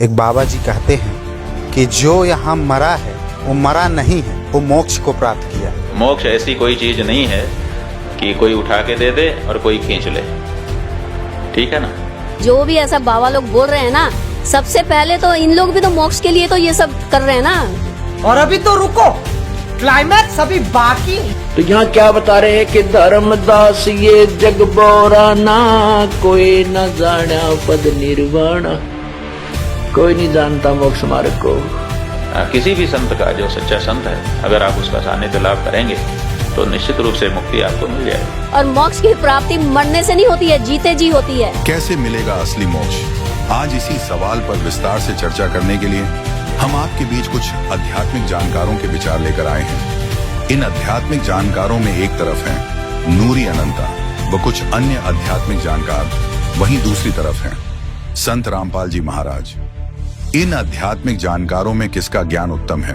एक बाबा जी कहते हैं कि जो यहाँ मरा है वो मरा नहीं है, वो मोक्ष को प्राप्त किया। मोक्ष ऐसी कोई चीज नहीं है कि कोई उठा के दे दे और कोई खींच ले, ठीक है ना। जो भी ऐसा बाबा लोग बोल रहे हैं ना, सबसे पहले तो इन लोग भी तो मोक्ष के लिए तो ये सब कर रहे हैं ना। और अभी तो रुको, क्लाइमैक्स अभी बाकी। तो यहाँ क्या बता रहे हैं कि धर्मदास ये जग बोरा ना, कोई न जाना पद निर्वाण, कोई नहीं जानता मोक्ष मार्ग को। किसी भी संत का, जो सच्चा संत है, अगर आप उसका सानिध्य लाभ करेंगे तो निश्चित रूप से मुक्ति आपको मिल जाएगी। और मोक्ष की प्राप्ति मरने से नहीं होती है, जीते जी होती है। कैसे मिलेगा असली मोक्ष? आज इसी सवाल पर विस्तार से चर्चा करने के लिए हम आपके बीच कुछ आध्यात्मिक जानकारों के विचार लेकर आए हैं। इन आध्यात्मिक जानकारों में एक तरफ है नूरी अनंता व कुछ अन्य आध्यात्मिक जानकार, वहीं दूसरी तरफ है संत रामपाल जी महाराज। इन आध्यात्मिक जानकारों में किसका ज्ञान उत्तम है?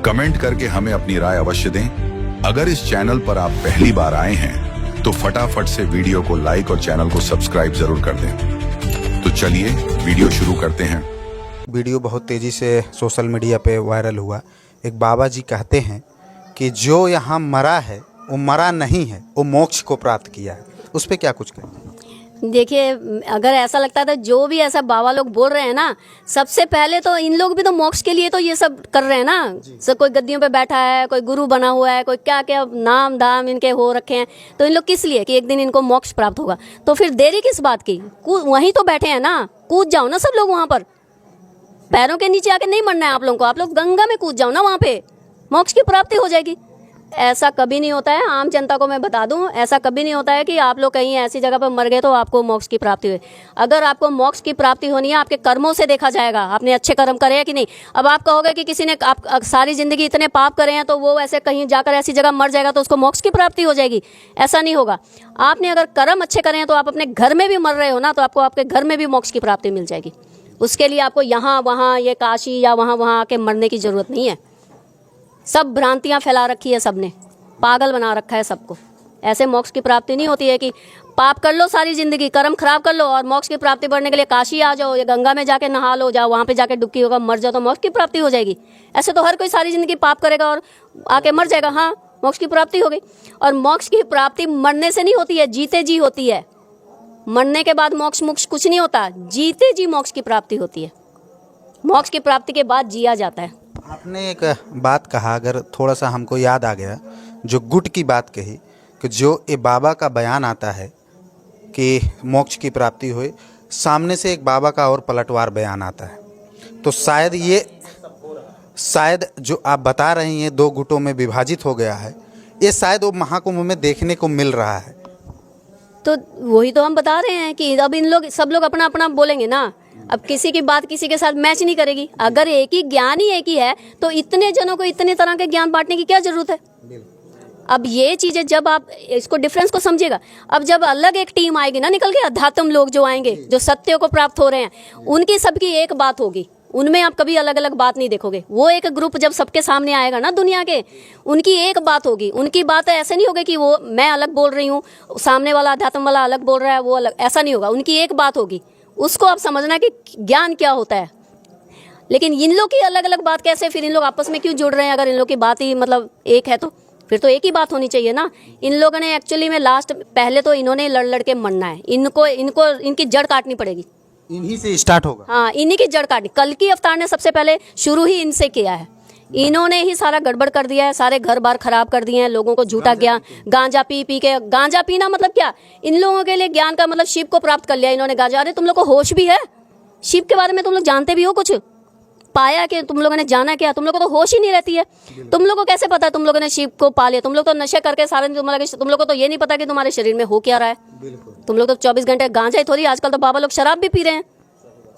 कमेंट करके हमें अपनी राय अवश्य दें। अगर इस चैनल पर आप पहली बार आए हैं तो फटाफट से वीडियो को लाइक और चैनल को सब्सक्राइब जरूर कर दें। तो चलिए वीडियो शुरू करते हैं। वीडियो बहुत तेज़ी से सोशल मीडिया पे वायरल हुआ। एक बाबा जी कहते हैं कि जो यहाँ मरा है वो मरा नहीं है, वो मोक्ष को प्राप्त किया है। उस पर क्या कुछ कहें? देखिए, अगर ऐसा लगता है तो जो भी ऐसा बाबा लोग बोल रहे हैं ना, सबसे पहले तो इन लोग भी तो मोक्ष के लिए तो ये सब कर रहे हैं ना। सब कोई गद्दियों पे बैठा है, कोई गुरु बना हुआ है, कोई क्या क्या नाम दाम इनके हो रखे हैं, तो इन लोग किस लिए कि एक दिन इनको मोक्ष प्राप्त होगा। तो फिर देरी किस बात की? वहीं तो बैठे हैं ना, कूद जाओ ना सब लोग वहाँ पर। पैरों के नीचे आके नहीं मरना है आप लोगों को, आप लोग गंगा में कूद जाओ ना, वहाँ पे मोक्ष की प्राप्ति हो जाएगी। ऐसा कभी नहीं होता है, आम जनता को मैं बता दूं, ऐसा कभी नहीं होता है कि आप लोग कहीं ऐसी जगह पर मर गए तो आपको मोक्ष की प्राप्ति हुई। अगर आपको मोक्ष की प्राप्ति होनी है, आपके कर्मों से देखा जाएगा, आपने अच्छे कर्म करे हैं कि नहीं। अब आप कहोगे कि किसी ने आप सारी जिंदगी इतने पाप करे हैं तो वो ऐसे कहीं जाकर ऐसी जगह मर जाएगा तो उसको मोक्ष की प्राप्ति हो जाएगी, ऐसा नहीं होगा। आपने अगर कर्म अच्छे करे हैं तो आप अपने घर में भी मर रहे हो ना, तो आपको आपके घर में भी मोक्ष की प्राप्ति मिल जाएगी। उसके लिए आपको यहाँ वहाँ ये काशी या वहाँ वहाँ आके मरने की जरूरत नहीं है। सब भ्रांतियाँ फैला रखी है सबने, पागल बना रखा है सबको। ऐसे मोक्ष की प्राप्ति नहीं होती है कि पाप कर लो सारी जिंदगी, कर्म खराब कर लो और मोक्ष की प्राप्ति बढ़ने के लिए काशी आ जाओ या गंगा में जाके नहा लो, जाओ वहाँ पे जाके डुबकी होगा, मर जाओ तो मोक्ष की प्राप्ति हो जाएगी। ऐसे तो हर कोई सारी जिंदगी पाप करेगा और आके मर जाएगा, हाँ मोक्ष की प्राप्ति हो गई। और मोक्ष की प्राप्ति मरने से नहीं होती है, जीते जी होती है। मरने के बाद मोक्ष मोक्ष कुछ नहीं होता, जीते जी मोक्ष की प्राप्ति होती है। मोक्ष की प्राप्ति के बाद जिया जाता है। आपने एक बात कहा, अगर थोड़ा सा हमको याद आ गया, जो गुट की बात कही कि जो ये बाबा का बयान आता है कि मोक्ष की प्राप्ति हुई, सामने से एक बाबा का और पलटवार बयान आता है। तो शायद जो आप बता रही हैं दो गुटों में विभाजित हो गया है, ये शायद वो महाकुंभ में देखने को मिल रहा है। तो वही तो हम बता रहे हैं कि अब इन लोग सब लोग अपना अपना बोलेंगे ना। अब किसी की बात किसी के साथ मैच नहीं करेगी। अगर एक ही ज्ञान ही एक ही है तो इतने जनों को इतने तरह के ज्ञान बांटने की क्या जरूरत है? अब ये चीजें जब आप इसको डिफरेंस को समझिएगा, अब जब अलग एक टीम आएगी ना निकल के, अध्यात्म लोग जो आएंगे, जो सत्य को प्राप्त हो रहे हैं, उनकी सबकी एक बात होगी। उनमें आप कभी अलग अलग बात नहीं देखोगे। वो एक ग्रुप जब सबके सामने आएगा ना दुनिया के, उनकी एक बात होगी। उनकी बात ऐसे नहीं होगी कि वो मैं अलग बोल रही हूँ, सामने वाला अध्यात्म वाला अलग बोल रहा है, वो अलग, ऐसा नहीं होगा। उनकी एक बात होगी, उसको आप समझना कि ज्ञान क्या होता है। लेकिन इन लोग की अलग अलग बात कैसे, फिर इन लोग आपस में क्यों जुड़ रहे हैं? अगर इन लोग की बात ही मतलब एक है तो फिर तो एक ही बात होनी चाहिए ना। इन लोगों ने एक्चुअली में लास्ट पहले तो इन्होंने लड़ के मरना है। इनको इनकी जड़ काटनी पड़ेगी, इन्हीं से स्टार्ट होगा। हाँ, इन्हीं की जड़ काटनी। कल की अवतार ने सबसे पहले शुरू ही इनसे किया है। इन्होंने ही सारा गड़बड़ कर दिया है, सारे घर बार खराब कर दिए हैं, लोगों को झूठा ज्ञान, गांजा पी पी के। गांजा पीना मतलब क्या? इन लोगों के लिए ज्ञान का मतलब शिव को प्राप्त कर लिया इन्होंने गांजा। अरे तुम लोग को होश भी है? शिव के बारे में तुम लोग जानते भी हो? कुछ पाया कि तुम लोगों ने जाना क्या? तुम लोगों को तो होश ही नहीं रहती है। तुम लोगों को कैसे पता है तुम लोगों ने शिव को पा लिया? तुम लोग तो नशे करके सारे, तुम लोगों को तो ये नहीं पता कि तुम्हारे शरीर में हो क्या रहा है। तुम लोग तो 24 घंटे गांजा ही थोड़ी, आजकल तो बाबा लोग शराब भी पी रहे हैं।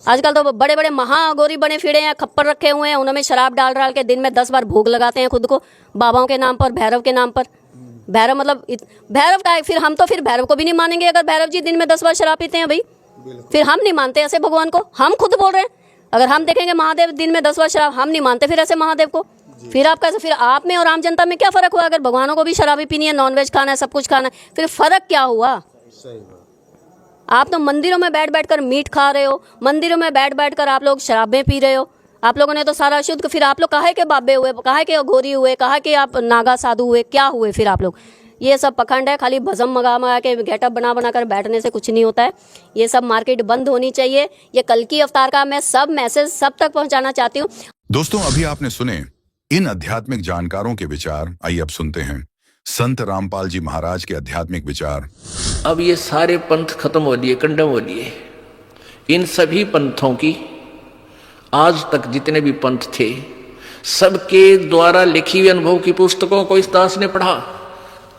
आजकल तो बड़े बड़े महागौरी बने फिरे हैं, खप्पर रखे हुए हैं, उनमें शराब डाल डाल के दिन में 10 बार भोग लगाते हैं खुद को, बाबाओं के नाम पर, भैरव के नाम पर। भैरव मतलब भैरव का है। फिर हम तो फिर भैरव को भी नहीं मानेंगे अगर भैरव जी दिन में 10 बार शराब पीते हैं भाई। फिर हम नहीं मानते ऐसे भगवान को, हम खुद बोल रहे हैं। अगर हम देखेंगे महादेव दिन में 10 बार शराब, हम नहीं मानते फिर ऐसे महादेव को। फिर आप कैसे, फिर आप में और आम जनता में क्या फर्क हुआ? अगर भगवानों को भी शराबी पीनी है, नॉनवेज खाना है, सब कुछ खाना है, फिर फर्क क्या हुआ? आप तो मंदिरों में बैठ बैठ कर मीट खा रहे हो, मंदिरों में बैठ बैठ कर आप लोग शराबें पी रहे हो। आप लोगों ने तो सारा शुद्ध, फिर आप लोग काहे के बाबे हुए, काहे के घोरी हुए, कहा कि आप नागा साधु हुए, क्या हुए फिर आप लोग? ये सब पखंड है, खाली भस्म मंगा के गेटअप बना कर बैठने से कुछ नहीं होता है। ये सब मार्केट बंद होनी चाहिए। ये कल्कि अवतार का मैं सब मैसेज सब तक पहुंचाना चाहती हूँ। दोस्तों, अभी आपने सुने इन आध्यात्मिक जानकारों के विचार। आइए अब सुनते हैं संत रामपाल जी महाराज के आध्यात्मिक विचार। अब ये सारे पंथ खत्म हो लिए, कंडम हो लिए। इन सभी पंथों की आज तक जितने भी पंथ थे, सबके द्वारा लिखी हुई अनुभव की पुस्तकों को इस दास ने पढ़ा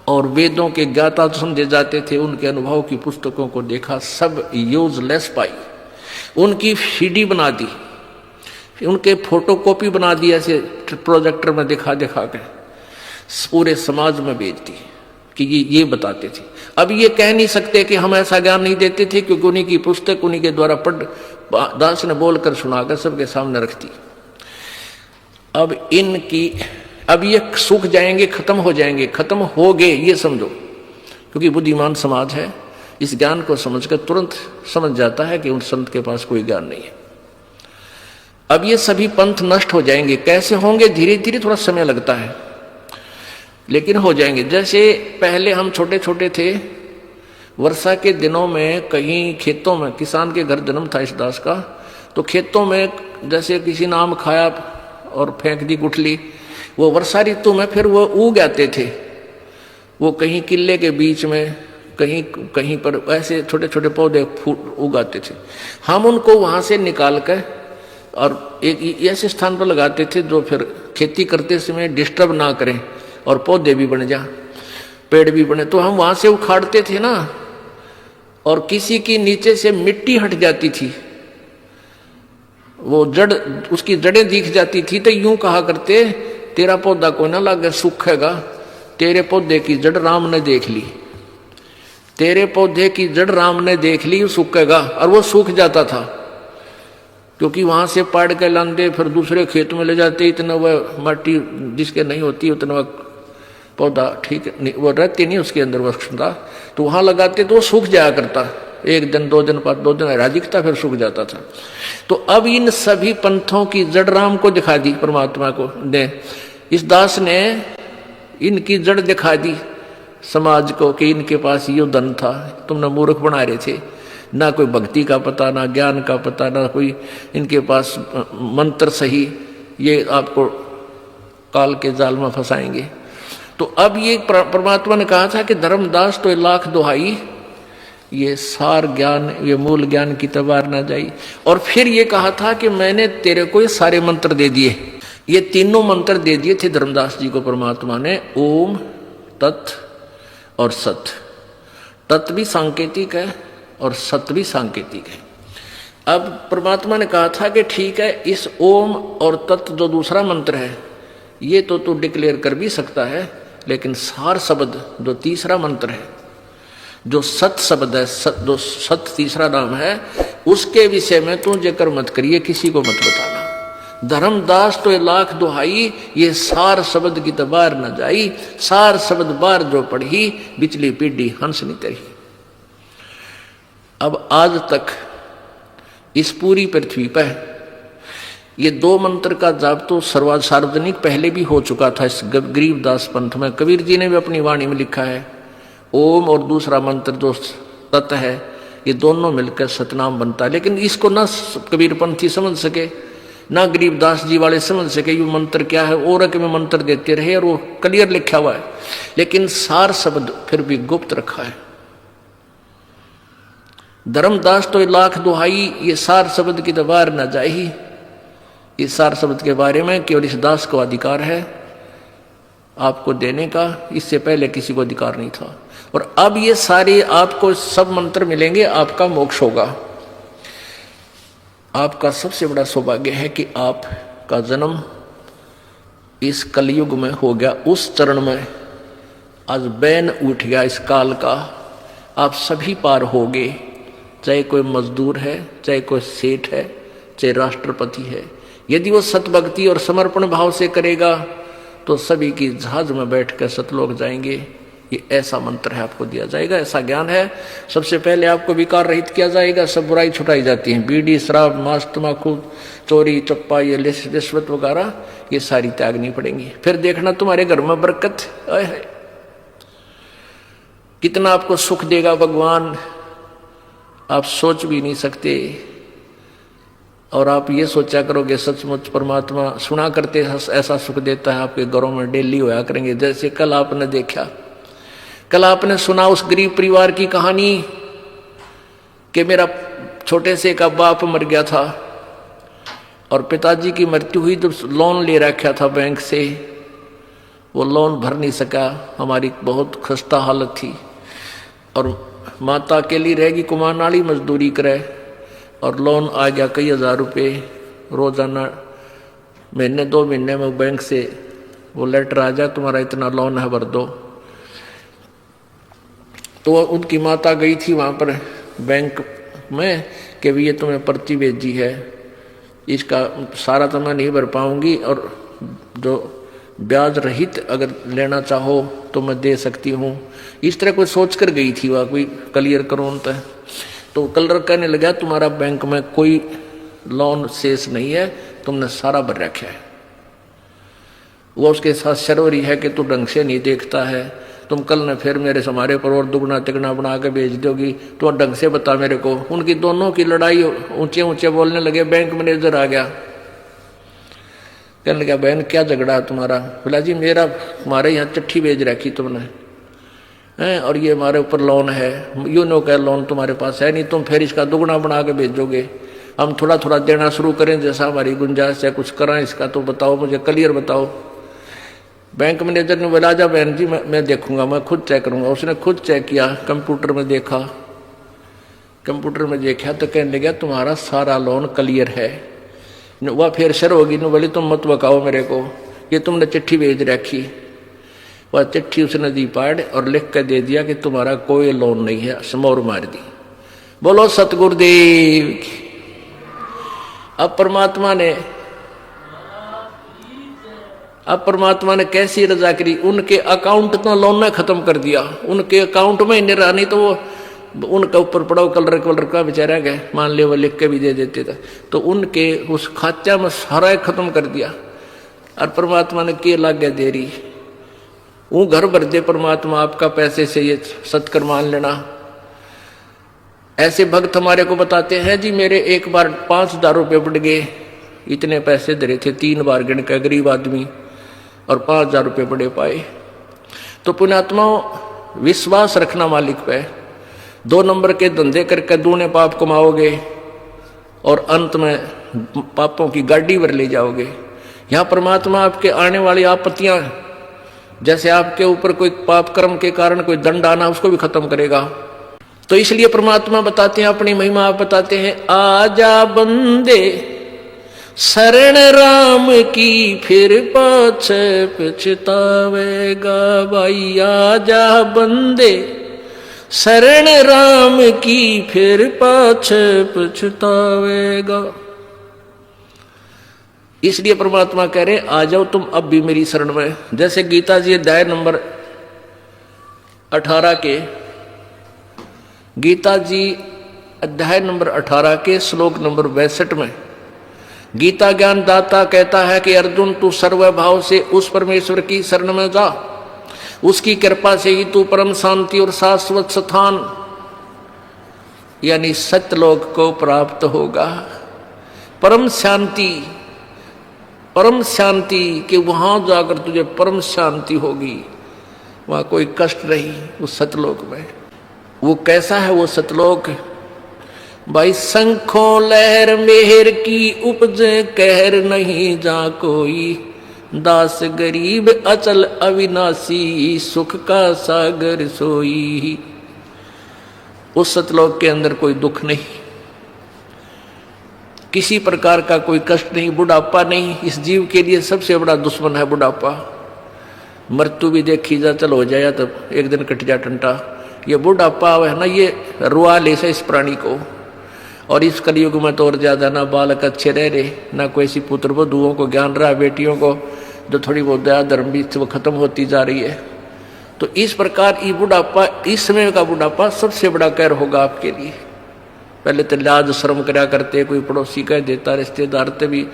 और वेदों के ज्ञाता तो समझे जाते थे, उनके अनुभव की पुस्तकों को देखा, सब यूजलेस पाई। उनकी सीडी बना दी, उनके फोटोकॉपी बना दी, ऐसे प्रोजेक्टर में दिखा के पूरे समाज में भेज दी कि ये बताते थे। अब ये कह नहीं सकते कि हम ऐसा ज्ञान नहीं देते थे, क्योंकि उन्हीं की पुस्तक उन्हीं के द्वारा दास ने बोलकर सुनाकर सबके सामने रख दी। अब ये सूख जाएंगे, खत्म हो जाएंगे, खत्म हो गए ये समझो, क्योंकि बुद्धिमान समाज है, इस ज्ञान को समझकर तुरंत समझ जाता है कि उन संत के पास कोई ज्ञान नहीं है। अब ये सभी पंथ नष्ट हो जाएंगे। कैसे होंगे? धीरे धीरे, थोड़ा समय लगता है, लेकिन हो जाएंगे। जैसे पहले हम छोटे छोटे थे, वर्षा के दिनों में कहीं खेतों में, किसान के घर जन्म था इस दास का, तो खेतों में जैसे किसी ने आम खाया और फेंक दी गुठली, वो वर्षा ऋतु में फिर वो उग आते थे। वो कहीं किले के बीच में, कहीं पर ऐसे छोटे छोटे पौधे उगाते थे। हम उनको वहां से निकाल कर और एक ऐसे स्थान पर लगाते थे जो फिर खेती करते समय डिस्टर्ब ना करें और पौधे भी बन जा, पेड़ भी बने। तो हम वहां से उखाड़ते थे ना, और किसी की नीचे से मिट्टी हट जाती थी, वो जड़, उसकी जड़ें दिख जाती थी, तो यूं कहा करते, तेरा पौधा को ना लागे सूखेगा, तेरे पौधे की जड़ राम ने देख ली, तेरे पौधे की जड़ राम ने देख ली, सूखेगा। और वो सूख जाता था, क्योंकि वहां से पाड़ के लांदे फिर दूसरे खेत में ले जाते, इतना वह माटी जिसके नहीं होती उतना वह पौधा ठीक नहीं, वो रहती नहीं उसके अंदर वह, तो वहां लगाते तो वो सूख जाया करता, एक दिन 2 दिन बाद 2 दिन हरा दिखता, फिर सूख जाता था। तो अब इन सभी पंथों की जड़ राम को दिखा दी, परमात्मा को ने, इस दास ने इनकी जड़ दिखा दी समाज को कि इनके पास ये धन था, तुमने मूर्ख बना रहे थे, ना कोई भक्ति का पता, ना ज्ञान का पता, ना कोई इनके पास मंत्र सही, ये आपको काल के जाल में फंसाएंगे। तो अब ये परमात्मा ने कहा था कि धर्मदास तो 1,00,000 दुहाई, ये सार ज्ञान, ये मूल ज्ञान की तबार ना जाई। और फिर ये कहा था कि मैंने तेरे को ये सारे मंत्र दे दिए, ये तीनों मंत्र दे दिए थे धर्मदास जी को परमात्मा ने, ओम, तत् और सत। तत् भी सांकेतिक है और सत भी सांकेतिक है। अब परमात्मा ने कहा था कि ठीक है, इस ओम और तत् जो दूसरा मंत्र है, ये तो तू डिक्लेयर कर भी सकता है, लेकिन सार शब्द जो तीसरा मंत्र है, जो सत शब्द है, जो सत तीसरा नाम है, उसके विषय में तू जिक्र मत करिए, किसी को मत बताना। धर्मदास तो 1,00,000 दुहाई, ये सार शब्द की तबार न जाई, सार शब्द बार जो पढ़ी, बिचली पीढ़ी हंस नहीं तरी। अब आज तक इस पूरी पृथ्वी पर ये 2 मंत्र का जाप तो सार्वजनिक पहले भी हो चुका था इस गरीबदास पंथ में। कबीर जी ने भी अपनी वाणी में लिखा है, ओम और दूसरा मंत्र जो तत् है, ये दोनों मिलकर सतनाम बनता है। लेकिन इसको ना कबीर पंथी समझ सके, ना गरीबदास जी वाले समझ सके ये मंत्र क्या है, और में मंत्र देते रहे, और वो क्लियर लिखा हुआ है, लेकिन सार शब्द फिर भी गुप्त रखा है। धर्मदास तो 1,00,000 दुहाई, ये सार शब्द की दबार न जाही। इस सार शब्द के बारे में केवल इस दास को अधिकार है आपको देने का, इससे पहले किसी को अधिकार नहीं था। और अब ये सारे आपको सब मंत्र मिलेंगे, आपका मोक्ष होगा। आपका सबसे बड़ा सौभाग्य है कि आपका जन्म इस कलयुग में हो गया, उस चरण में आज बैन उठ गया इस काल का, आप सभी पार हो गए। चाहे कोई मजदूर है, चाहे कोई सेठ है, चाहे राष्ट्रपति है, यदि वो सतभक्ति और समर्पण भाव से करेगा तो सभी की जहाज में बैठकर सतलोक जाएंगे। ये ऐसा मंत्र है, आपको दिया जाएगा, ऐसा ज्ञान है। सबसे पहले आपको विकार रहित किया जाएगा, सब बुराई छुटाई जाती है। बीड़ी, शराब, मांस, तम्बाकू, चोरी, चप्पा, ये रिश्वत वगैरह, ये सारी त्यागनी पड़ेंगी। फिर देखना तुम्हारे घर में बरकत है, कितना आपको सुख देगा भगवान, आप सोच भी नहीं सकते। और आप ये सोचा करोगे सचमुच परमात्मा सुना करते ऐसा सुख देता है, आपके घरों में डेली होया करेंगे। जैसे कल आपने देखा, कल आपने सुना उस गरीब परिवार की कहानी कि मेरा छोटे से का बाप मर गया था और पिताजी की मृत्यु हुई तो लोन ले रखा था बैंक से, वो लोन भर नहीं सका, हमारी बहुत खस्ता हालत थी। और माता अकेली रहेगी, कुमार नाली मजदूरी करे, और लोन आ गया कई हजार रुपये रोजाना, महीने 2 महीने में बैंक से वो लेटर आ जाए तुम्हारा इतना लोन है भर दो। तो उनकी माता गई थी वहाँ पर बैंक में कि भी ये तुम्हें पर्ची भेजी है, इसका सारा तो मैं नहीं भर पाऊंगी और जो ब्याज रहित अगर लेना चाहो तो मैं दे सकती हूँ। इस तरह कोई सोच कर गई थी वह, कोई क्लियर करो उनका। तो कलर कहने लगा तुम्हारा बैंक में कोई लोन शेष नहीं है, तुमने सारा भर रखा है। वो उसके साथ शर्वरी है कि तू ढंग से नहीं देखता है, तुम कल ने फिर मेरे समारे पर और दुगना तिगना बना के भेज दोगी, तो ढंग से बता मेरे को। उनकी दोनों की लड़ाई, ऊंचे ऊंचे बोलने लगे। बैंक मैनेजर आ गया, कहने लगा बहन क्या झगड़ा तुम्हारा? बोला जी मेरा हमारे यहाँ चिट्ठी भेज रखी तुमने हैं और ये हमारे ऊपर लोन है, यूनो का लोन तुम्हारे पास है नहीं, तुम फिर इसका दुगना बना के भेजोगे, हम थोड़ा थोड़ा देना शुरू करें जैसा हमारी गुंजाइश है, कुछ करें इसका तो बताओ, मुझे क्लियर बताओ। बैंक मैनेजर ने बोला जा बहन जी मैं देखूंगा, मैं खुद चेक करूंगा। उसने खुद चेक किया, कंप्यूटर में देखा, कंप्यूटर में देखा तो कहने लगा तुम्हारा सारा लोन क्लियर है। वह फिर शर होगी, न बोली तुम मत बकाओ मेरे को, ये तुमने चिट्ठी भेज रखी। वह चिट्ठी उसने दी पाड़ और लिख कर दे दिया कि तुम्हारा कोई लोन नहीं है, समोर मार दी। बोलो सतगुरुदेव की। अब परमात्मा ने कैसी रजा करी, उनके अकाउंट तो लोन ने खत्म कर दिया, उनके अकाउंट में नहीं रहा, नहीं तो वो उनके ऊपर पड़ो कलर का बेचारा गए, मान ले वो लिख के भी दे देते थे, तो उनके उस खाचा में सारा खत्म कर दिया। और परमात्मा ने के लाग गया देरी, वो घर भर दे परमात्मा आपका पैसे से, ये सत्कर मान लेना। ऐसे भक्त हमारे को बताते हैं जी मेरे एक बार 5,000 रुपये बढ़ गए, इतने पैसे धरे थे 3 बार गिन के गरीब आदमी, और 5,000 रुपये बड़े पाए। तो पुण्यात्माओं विश्वास रखना मालिक पे, 2 नंबर के धंधे करके दूने पाप कमाओगे और अंत में पापों की गाड़ी भर ले जाओगे। यहाँ परमात्मा आपके आने वाली आपत्तियां, जैसे आपके ऊपर कोई पाप कर्म के कारण कोई दंड आना, उसको भी खत्म करेगा। तो इसलिए परमात्मा बताते हैं, अपनी महिमा आप बताते हैं, आजा बंदे शरण राम की फिर पाछे पछतावेगा। भाई आजा बंदे शरण राम की फिर पाछे पछतावेगा। इसलिए परमात्मा कह रहे आ जाओ तुम अब भी मेरी शरण में। जैसे गीता जी अध्याय नंबर 18 के, गीता जी अध्याय नंबर 18 के श्लोक नंबर 62 में गीता ज्ञान दाता कहता है कि अर्जुन तू सर्वभाव से उस परमेश्वर की शरण में जा, उसकी कृपा से ही तू परम शांति और शाश्वत स्थान यानी सत्यलोक को प्राप्त होगा। परम शांति कि वहां जाकर तुझे परम शांति होगी, वहां कोई कष्ट नहीं उस सतलोक में। वो कैसा है वो सतलोक? भाई शंखों लहर मेहर की उपजे कहर नहीं जा कोई, दास गरीब अचल अविनाशी सुख का सागर सोई। उस सतलोक के अंदर कोई दुख नहीं, किसी प्रकार का कोई कष्ट नहीं, बुढ़ापा नहीं। इस जीव के लिए सबसे बड़ा दुश्मन है बुढ़ापा। मृत्यु भी देखी जा, चल हो जाए तब एक दिन कट जा टंटा। ये बुढ़ापा है ना, ये रुआ ले से इस प्राणी को। और इस कलयुग में तो और ज्यादा ना बालक अच्छे रह रहे, ना कोई ऐसी पुत्र वधुओं को ज्ञान रहा, बेटियों को जो थोड़ी बहुत दया धर्म भी वो खत्म होती जा रही है। तो इस प्रकार ये बुढ़ापा, इस समय का बुढ़ापा सबसे बड़ा कहर होगा आपके लिए। पहले तो लाज शर्म करा करते, कोई पड़ोसी कह देता, रिश्तेदार ते भी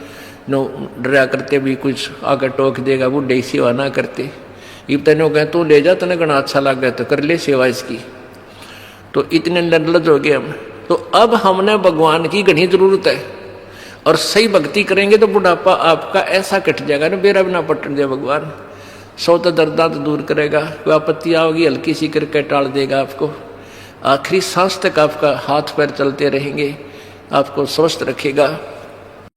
नो डरा करते भी कुछ आकर टोक देगा, बुढ़े की सेवा ना करते। इब तेनो कह तू ले जा, तने घना अच्छा लग गया तो कर ले सेवा इसकी। तो इतने निर्लज हो गए हम। तो अब हमने भगवान की घनी जरूरत है और सही भक्ति करेंगे तो बुढ़ापा आपका ऐसा कट जाएगा ना, बेरा बिना पटन दे भगवान। सौ तो दर्दा तो दूर करेगा, कोई आपत्ति आओगी हल्की सी करके टाल देगा आपको। आखिरी सांस तक आपका हाथ पैर चलते रहेंगे, आपको स्वस्थ रखेगा।